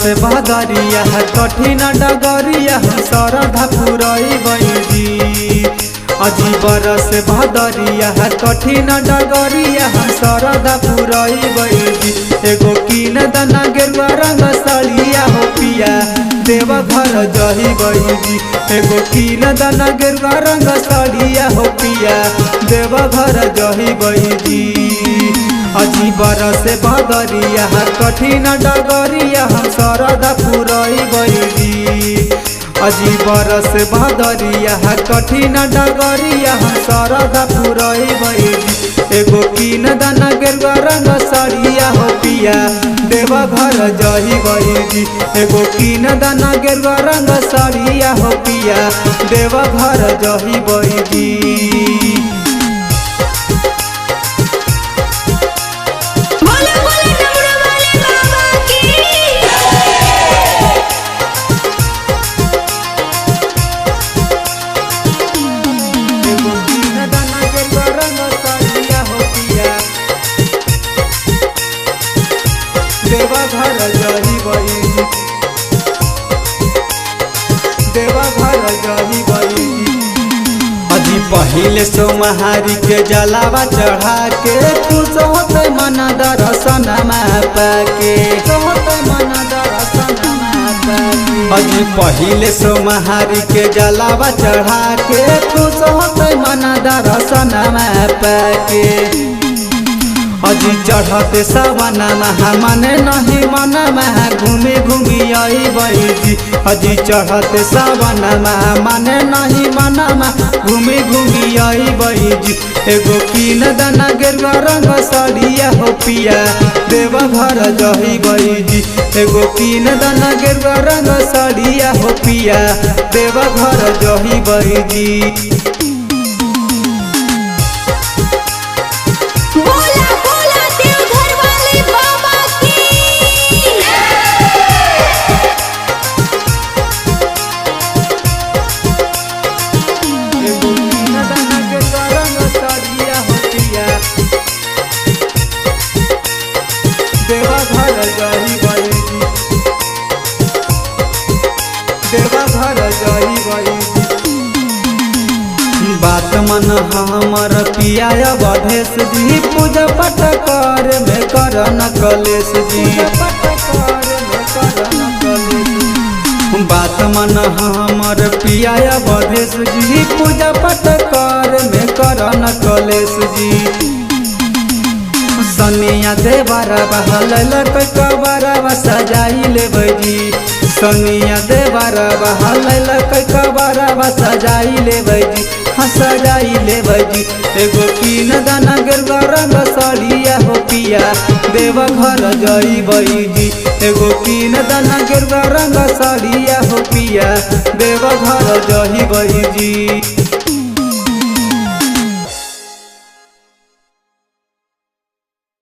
से बदरिया कठिन डगरिया सरधा पुरैबैजी। अजी बरस बदरिया कठिन डगरिया सरधा पुरैबैजी। एगो कीन दना गेरुआ रंग साड़िया हो पिया देव घर जहिबैजी। एगो कीन दना गेरुआ रंग साड़िया हो पिया देव घर जहिबैजी। अजी बरस बदरिया कठिन डगरिया सरधा पुरैबैजी। अजी बरस बदरिया कठिन डगरिया सरधा पुरैबैजी। एगो कीन दना गेरुआ रंग साड़िया हो पिया देव घर जहिबैजी। एगो कीन दना गेरुआ रंग साड़िया हो पिया देव घर जहिबैजी। देवा घर जहिबैजी। देवा घर जहिबैजी। अजी पहिले सोमहारी के जलावा चढ़ा के खुश होते मन दर्शन पाके। अजी पहिले सोमहारी के जलावा चढ़ा के खुश होते मन दर्शन पाके। अजी चढ़ते सवना मने नहीं मन घूमी घूमी अइबैजी। अजी चढ़ते सवना मने नहीं मन घूमी घूमी अइबैजी। एगो कीन दना गेरुआ रंग साड़िया हो पिया देव घर जहिबैजी। एगो कीन दना गेरुआ रंग साड़िया हो पिया देव घर जहिबैजी। देवा घर जहिबैजी। देवा घर जहिबैजी। बात मन हमर पिया बधेश जी पूजा पाठ कर में करन कलेश जी। बात मन हमर पिया बधेश जी पूजा पाठ कर में करन कलेश जी। सनिया देवरा बहल कबरवा सजाई लेबैजी। सनिया देवरा बहल कबरवा सजाई लेबैजी। हाँ सजाई लेबैजी। एगो कीन दना गेरुआ रंग साड़िया हो पिया देव घर जहिबैजी। एगो कीन दना गेरुआ रंग साड़िया हो पिया देव घर जहिबैजी।